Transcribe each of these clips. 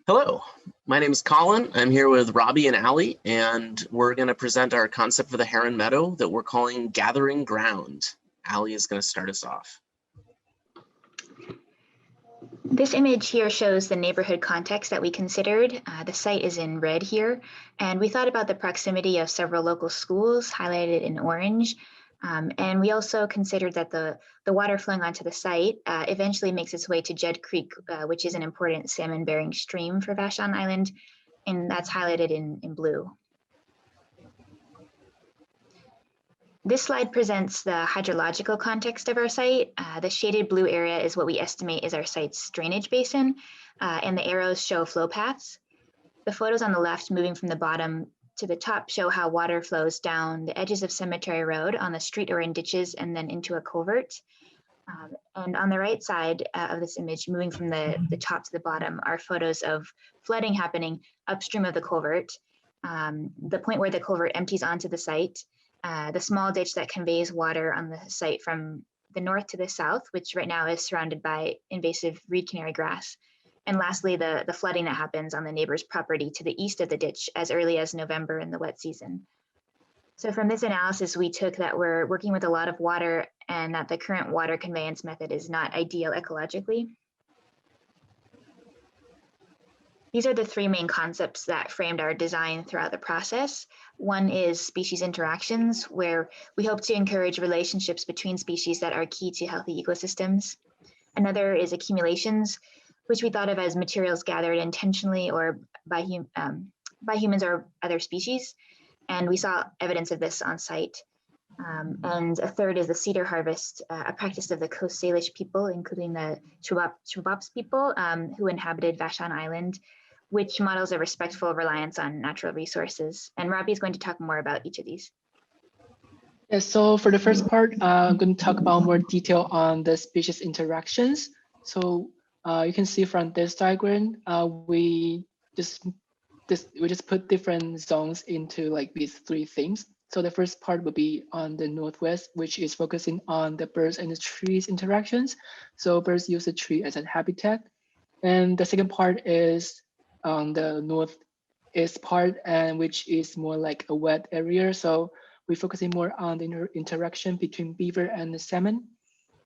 Hello, my name is Colin. I'm here with Robbie and Allie, and we're going to present our concept for the Heron Meadow that we're calling Gathering Ground. Allie is going to start us off. This image here shows the neighborhood context that we considered. The site is in red here, and we thought about the proximity of several local schools highlighted in orange. And we also considered that the water flowing onto the site eventually makes its way to Jed Creek, which is an important salmon-bearing stream for Vashon Island, and that's highlighted in blue. This slide presents the hydrological context of our site. The shaded blue area is what we estimate is our site's drainage basin, and the arrows show flow paths. The photos on the left, moving from the bottom to the top, show how water flows down the edges of Cemetery Road on the street or in ditches and then into a culvert. And on the right side of this image, moving from the top to the bottom, are photos of flooding happening upstream of the culvert, the point where the culvert empties onto the site, the small ditch that conveys water on the site from the north to the south, which right now is surrounded by invasive reed canary grass. And lastly, the flooding that happens on the neighbor's property to the east of the ditch as early as November in the wet season. So from this analysis, we took that we're working with a lot of water and that the current water conveyance method is not ideal ecologically. These are the three main concepts that framed our design throughout the process. One is species interactions, where we hope to encourage relationships between species that are key to healthy ecosystems. Another is accumulations, which we thought of as materials gathered intentionally or by humans or other species. And we saw evidence of this on site. And a third is the cedar harvest, a practice of the Coast Salish people, including the Chubabs people who inhabited Vashon Island, which models a respectful reliance on natural resources. And Robbie is going to talk more about each of these. Yeah, so for the first part, I'm going to talk about more detail on the species interactions. So you can see from this diagram, we just put different zones into like these three themes. So the first part would be on the northwest, which is focusing on the birds and the trees interactions. So birds use the tree as a habitat. And the second part is on the northeast part, and which is more like a wet area. So we're focusing more on the interaction between beaver and the salmon.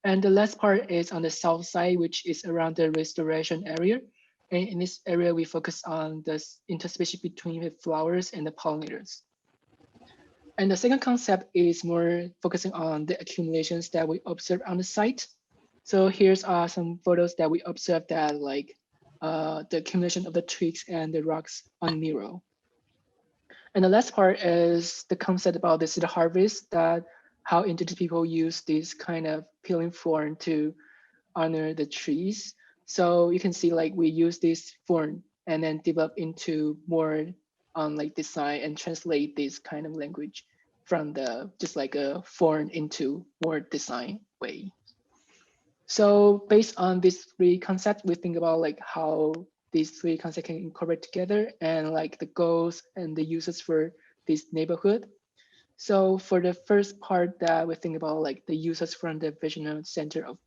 And the last part is on the south side, which is around the restoration area. And in this area, we focus on the interspecies between the flowers and the pollinators. And the second concept is more focusing on the accumulations that we observe on the site. So here's some photos that we observed that like the accumulation of the twigs and the rocks on Nero. And the last part is the concept about the cedar harvest, that how indigenous people use this kind of peeling form to honor the trees. So you can see like we use this form and then develop into more like design and translate this kind of language from the just like a form into more design way. So based on these three concepts, we think about like how these three concepts can incorporate together and like the goals and the uses for this neighborhood. So for the first part that we think about like the uses from the vision center of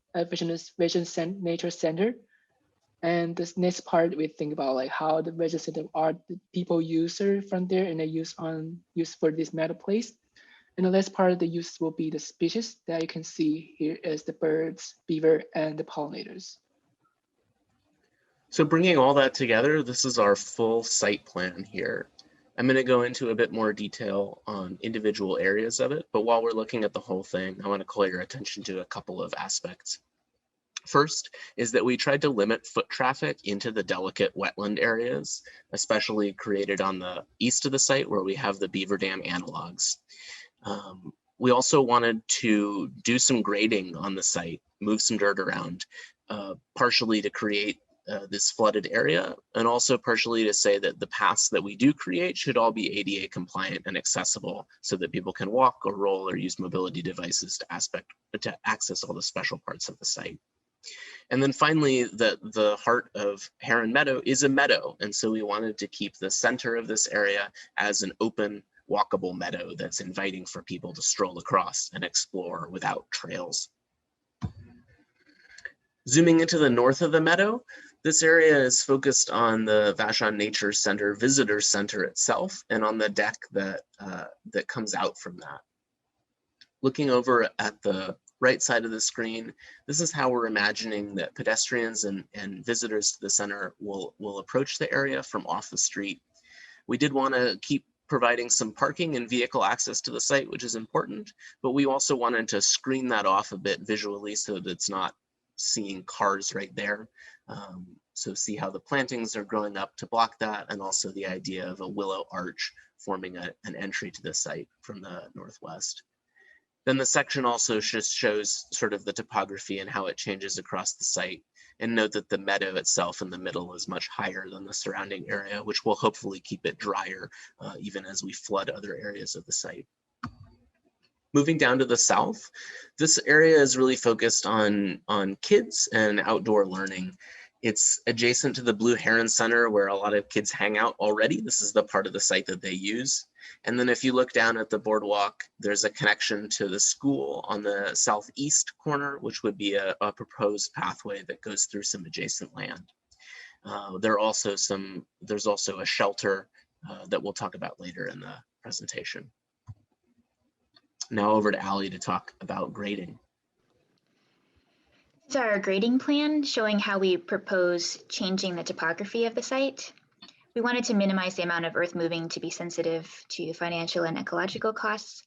nature center. And this next part we think about like how the vision center are the people user from there and they use for this meadow place. And the last part of the use will be the species that you can see here is the birds, beaver, and the pollinators. So bringing all that together, this is our full site plan here. I'm going to go into a bit more detail on individual areas of it, but while we're looking at the whole thing, I want to call your attention to a couple of aspects. First is that we tried to limit foot traffic into the delicate wetland areas, especially created on the east of the site where we have the beaver dam analogs. We also wanted to do some grading on the site, move some dirt around, partially to create this flooded area, and also partially to say that the paths that we do create should all be ADA compliant and accessible so that people can walk or roll or use mobility devices to access all the special parts of the site. And then finally, the heart of Heron Meadow is a meadow. And so we wanted to keep the center of this area as an open, walkable meadow that's inviting for people to stroll across and explore without trails. Zooming into the north of the meadow, This area is focused on the Vashon Nature Center Visitor Center itself and on the deck that, that comes out from that. Looking over at the right side of the screen, this is how we're imagining that pedestrians and visitors to the center will approach the area from off the street. We did want to keep providing some parking and vehicle access to the site, which is important, but we also wanted to screen that off a bit visually so that it's not seeing cars right there. So see how the plantings are growing up to block that, and also the idea of a willow arch forming an entry to the site from the northwest. Then the section also just shows sort of the topography and how it changes across the site. And note that the meadow itself in the middle is much higher than the surrounding area, which will hopefully keep it drier even as we flood other areas of the site. Moving down to the south, this area is really focused on kids and outdoor learning. It's adjacent to the Blue Heron Center where a lot of kids hang out already. This is the part of the site that they use. And then if you look down at the boardwalk, there's a connection to the school on the southeast corner, which would be a proposed pathway that goes through some adjacent land. There's also a shelter that we'll talk about later in the presentation. Now over to Allie to talk about grading. This is our grading plan showing how we propose changing the topography of the site. We wanted to minimize the amount of earth moving to be sensitive to financial and ecological costs.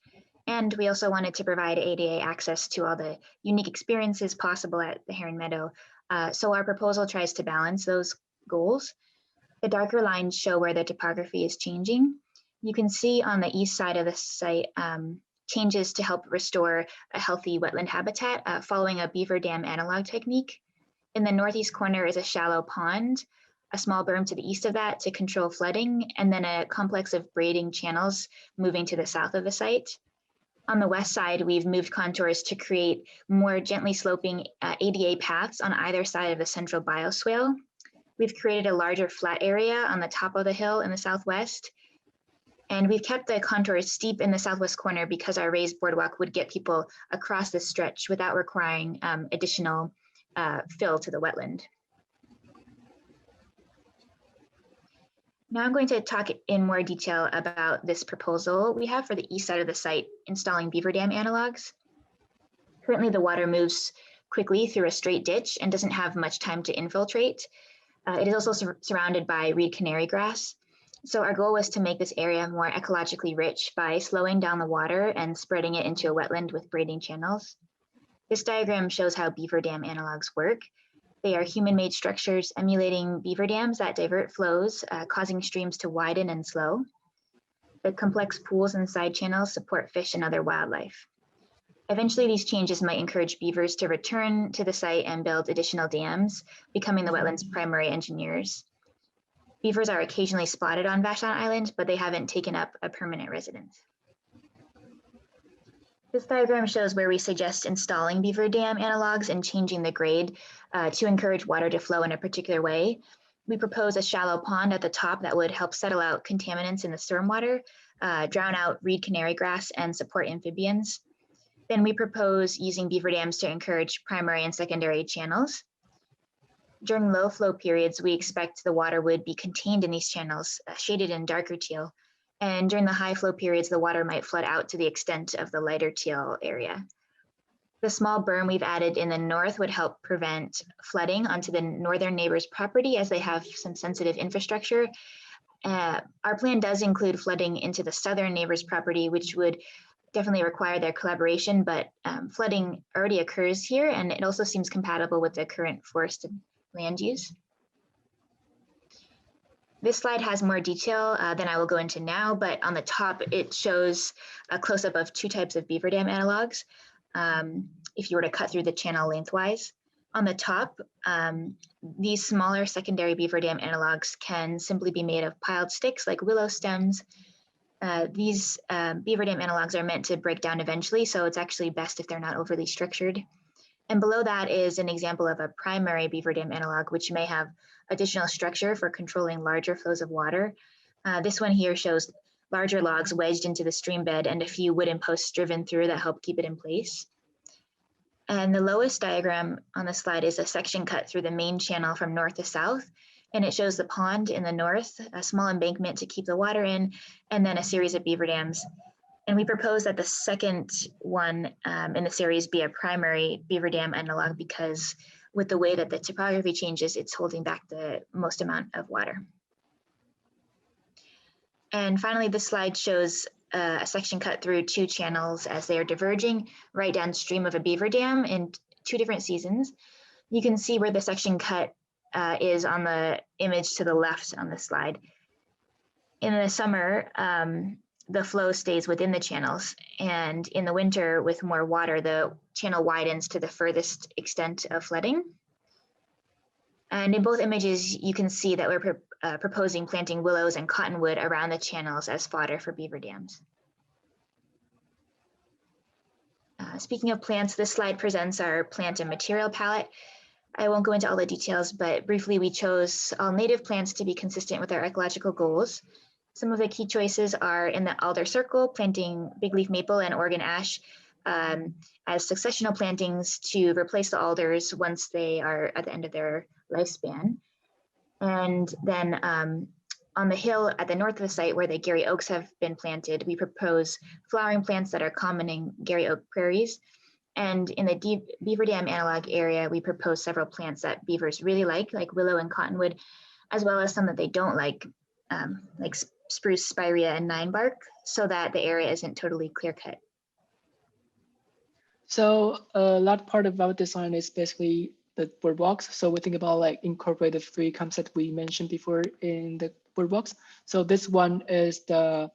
And we also wanted to provide ADA access to all the unique experiences possible at the Heron Meadow. So our proposal tries to balance those goals. The darker lines show where the topography is changing. You can see on the east side of the site changes to help restore a healthy wetland habitat following a beaver dam analog technique. In the northeast corner is a shallow pond, a small berm to the east of that to control flooding, and then a complex of braiding channels moving to the south of the site. On the west side, we've moved contours to create more gently sloping ADA paths on either side of the central bioswale. We've created a larger flat area on the top of the hill in the southwest. And we've kept the contours steep in the southwest corner because our raised boardwalk would get people across this stretch without requiring additional fill to the wetland. Now I'm going to talk in more detail about this proposal we have for the east side of the site, installing beaver dam analogs. Currently, the water moves quickly through a straight ditch and doesn't have much time to infiltrate. It is also surrounded by reed canary grass. So our goal was to make this area more ecologically rich by slowing down the water and spreading it into a wetland with braiding channels. This diagram shows how beaver dam analogs work. They are human-made structures emulating beaver dams that divert flows, causing streams to widen and slow. The complex pools and side channels support fish and other wildlife. Eventually, these changes might encourage beavers to return to the site and build additional dams, becoming the wetland's primary engineers. Beavers are occasionally spotted on Vashon Island, but they haven't taken up a permanent residence. This diagram shows where we suggest installing beaver dam analogs and changing the grade to encourage water to flow in a particular way. We propose a shallow pond at the top that would help settle out contaminants in the stormwater, drown out reed canary grass, and support amphibians. Then we propose using beaver dams to encourage primary and secondary channels. During low flow periods, we expect the water would be contained in these channels, shaded in darker teal. And during the high flow periods, the water might flood out to the extent of the lighter teal area. The small berm we've added in the north would help prevent flooding onto the northern neighbor's property as they have some sensitive infrastructure. Our plan does include flooding into the southern neighbor's property, which would definitely require their collaboration, but flooding already occurs here, and it also seems compatible with the current forested land use. This slide has more detail than I will go into now, but on the top, it shows a close-up of two types of beaver dam analogs. If you were to cut through the channel lengthwise. On the top, these smaller secondary beaver dam analogs can simply be made of piled sticks like willow stems. These beaver dam analogs are meant to break down eventually, so it's actually best if they're not overly structured. And below that is an example of a primary beaver dam analog, which may have additional structure for controlling larger flows of water. This one here shows larger logs wedged into the stream bed and a few wooden posts driven through that help keep it in place. And the lowest diagram on the slide is a section cut through the main channel from north to south. And it shows the pond in the north, a small embankment to keep the water in, and then a series of beaver dams. And we propose that the second one in the series be a primary beaver dam analog because with the way that the topography changes, it's holding back the most amount of water. And finally, this slide shows a section cut through two channels as they are diverging right downstream of a beaver dam in two different seasons. You can see where the section cut is on the image to the left on the slide. In the summer, the flow stays within the channels, and in the winter with more water, the channel widens to the furthest extent of flooding. And in both images, you can see that we're proposing planting willows and cottonwood around the channels as fodder for beaver dams. Speaking of plants, this slide presents our plant and material palette. I won't go into all the details, but briefly, we chose all native plants to be consistent with our ecological goals. Some of the key choices are in the alder circle, planting big leaf maple and Oregon ash as successional plantings to replace the alders once they are at the end of their lifespan. And then on the hill at the north of the site where the Gary oaks have been planted, we propose flowering plants that are common in Gary oak prairies. And in the beaver dam analog area, we propose several plants that beavers really like willow and cottonwood, as well as some that they don't like spruce, spirea, and nine bark, so that the area isn't totally clear cut. So a lot part of our design is basically the boardwalks. So we think about like incorporate the three concepts we mentioned before in the boardwalks. So this one is the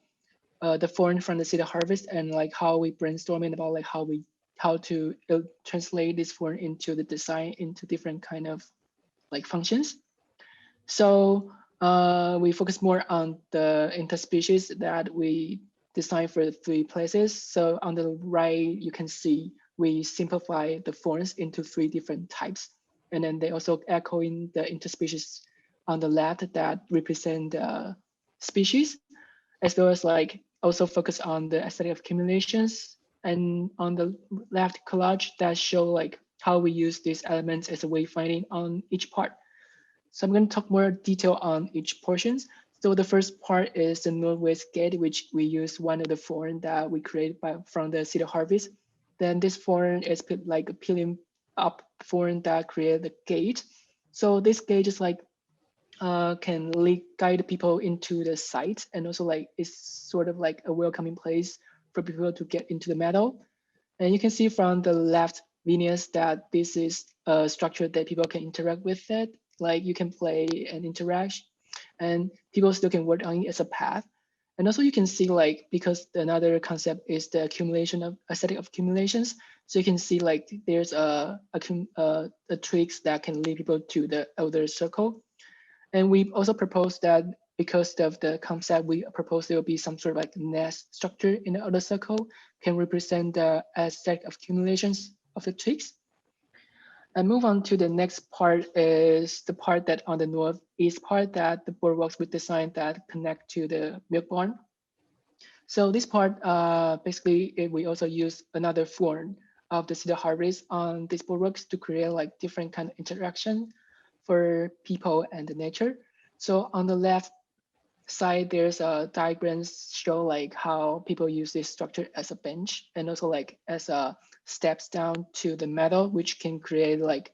foreign from the city harvest and like how we brainstorming about like how to translate this foreign into the design into different kind of like functions. So we focus more on the interspecies that we design for the three places. So on the right, you can see we simplify the forms into three different types. And then they also echoing the interspecies on the left that represent the species, as well as like also focus on the aesthetic accumulations. And on the left collage that show like how we use these elements as a wayfinding on each part. So I'm going to talk more detail on each portions. So the first part is the Northwest Gate, which we use one of the form that we created from the city harvest. Then this form is like a peeling up form that create the gate. So this gate is like can guide people into the site, and also like it's sort of like a welcoming place for people to get into the meadow. And you can see from the left Venus that this is a structure that people can interact with it. Like you can play and interact, and people still can work on it as a path. And also you can see like, because another concept is the accumulation of aesthetic accumulations. So you can see like there's a tricks that can lead people to the elder circle. And we also propose that because of the concept, we propose there will be some sort of like nest structure in the outer circle can represent the aesthetic accumulations of the twigs. And move on to the next part is the part that on the northeast part that the boardwalks we designed that connect to the milk barn. So this part, basically, we also use another form of the cedar harvest on these boardwalks to create like different kind of interaction for people and the nature. So on the left side, there's a diagrams show like how people use this structure as a bench and also like as a steps down to the meadow, which can create like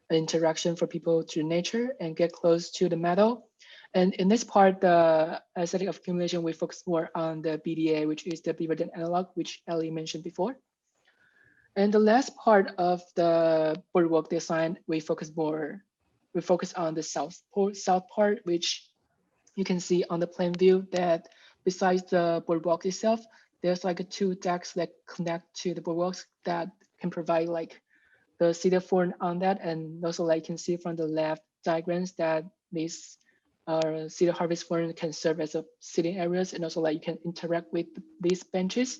an interaction for people to nature and get close to the meadow. And in this part, the aesthetic accumulation, we focus more on the BDA, which is the beaver dam analog, which Ellie mentioned before. And the last part of the boardwalk design, we focus on the south part, which you can see on the plan view that besides the boardwalk itself, there's like two decks that connect to the boardwalks that can provide like the cedar form on that. And also like you can see from the left diagrams that these cedar harvest form can serve as a sitting areas, and also like you can interact with these benches.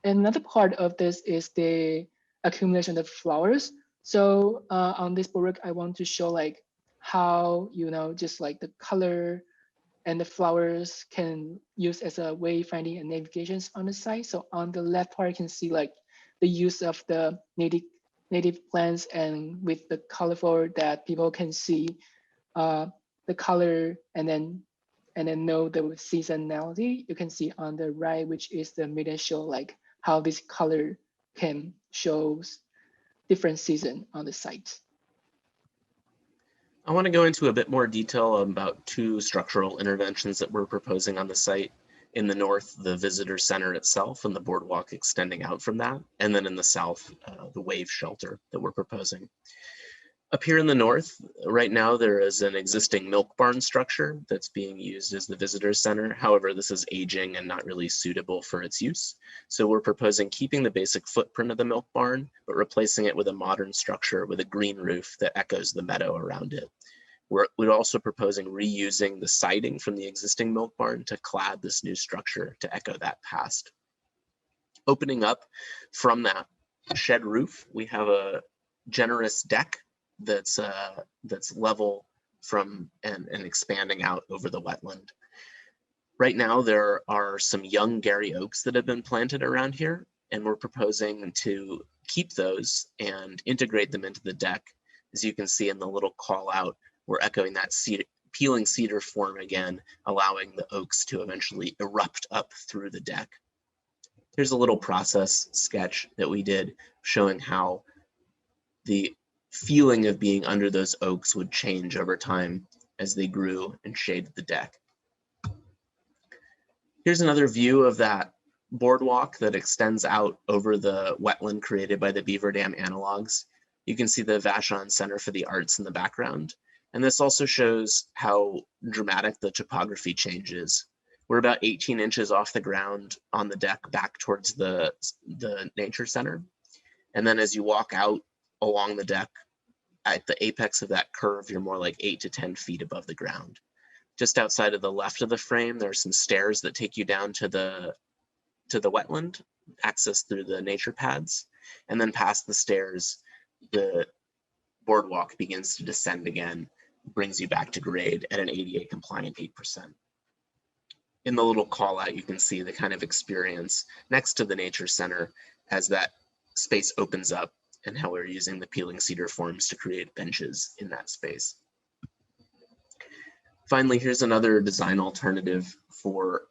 And another part of this is the accumulation of flowers. So on this boardwalk, I want to show like how, just like the color and the flowers can use as a way finding and navigations on the site. So on the left part, you can see like the use of the native native plants and with the colorful that people can see the color and then know the seasonality. You can see on the right, which is the media show, like how this color can shows different season on the site. I want to go into a bit more detail about two structural interventions that we're proposing on the site. In the north, the visitor center itself and the boardwalk extending out from that. And then in the south, the wave shelter that we're proposing. Up here in the north, right now, there is an existing milk barn structure that's being used as the visitor center. However, this is aging and not really suitable for its use. So we're proposing keeping the basic footprint of the milk barn, but replacing it with a modern structure with a green roof that echoes the meadow around it. We're also proposing reusing the siding from the existing milk barn to clad this new structure to echo that past. Opening up from that shed roof, we have a generous deck that's level from and expanding out over the wetland. Right now, there are some young Gary oaks that have been planted around here, and we're proposing to keep those and integrate them into the deck. As you can see in the little call out, we're echoing that peeling cedar form again, allowing the oaks to eventually erupt up through the deck. Here's a little process sketch that we did showing how the feeling of being under those oaks would change over time as they grew and shaded the deck. Here's another view of that boardwalk that extends out over the wetland created by the Beaver Dam analogs. You can see the Vashon Center for the Arts in the background. And this also shows how dramatic the topography changes. We're about 18 inches off the ground on the deck back towards the nature center. And then as you walk out along the deck, at the apex of that curve, you're more like 8 to 10 feet above the ground. Just outside of the left of the frame, there are some stairs that take you down to the wetland, access through the nature pads. And then past the stairs, the boardwalk begins to descend again, brings you back to grade at an ADA compliant 8%. In the little call out, you can see the kind of experience next to the nature center as that space opens up and how we're using the peeling cedar forms to create benches in that space. Finally, here's another design alternative for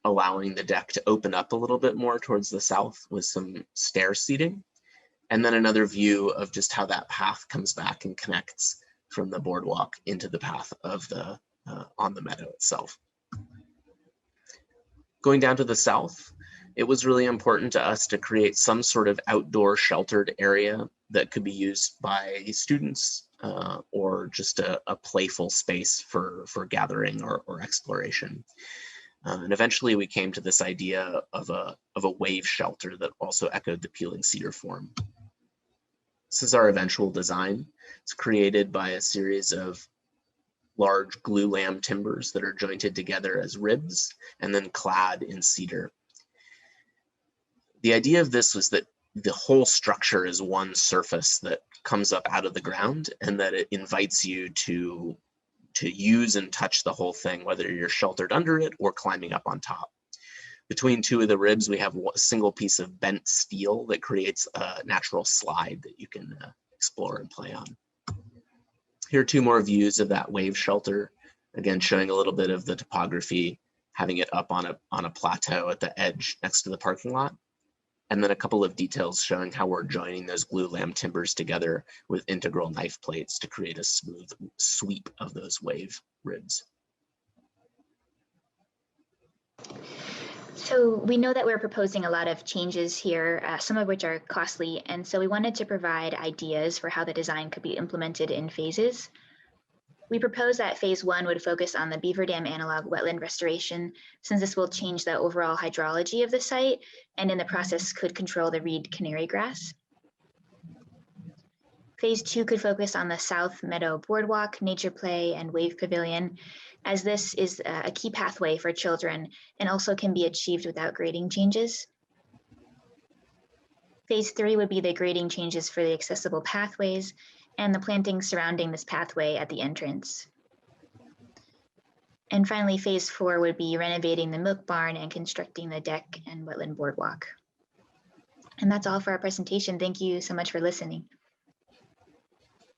allowing the deck to open up a little bit more towards the south with some stair seating. And then another view of just how that path comes back and connects from the boardwalk into the path of the on the meadow itself. Going down to the south, it was really important to us to create some sort of outdoor sheltered area that could be used by students or just a playful space for gathering or exploration. And eventually we came to this idea of a wave shelter that also echoed the peeling cedar form. This is our eventual design. It's created by a series of large glue lam timbers that are jointed together as ribs and then clad in cedar. The idea of this was that the whole structure is one surface that comes up out of the ground and that it invites you to use and touch the whole thing, whether you're sheltered under it or climbing up on top. Between two of the ribs, we have a single piece of bent steel that creates a natural slide that you can explore and play on. Here are two more views of that wave shelter, again showing a little bit of the topography, having it up on a plateau at the edge next to the parking lot. And then a couple of details showing how we're joining those glue lam timbers together with integral knife plates to create a smooth sweep of those wave ribs. So we know that we're proposing a lot of changes here, some of which are costly, and so we wanted to provide ideas for how the design could be implemented in phases. We propose that phase 1 would focus on the Beaver Dam analog wetland restoration, since this will change the overall hydrology of the site, and in the process could control the reed canary grass. Phase 2 could focus on the South Meadow Boardwalk, Nature Play, and Wave Pavilion, as this is a key pathway for children and also can be achieved without grading changes. Phase 3 would be the grading changes for the accessible pathways and the plantings surrounding this pathway at the entrance. And finally, phase 4 would be renovating the milk barn and constructing the deck and wetland boardwalk. And that's all for our presentation. Thank you so much for listening.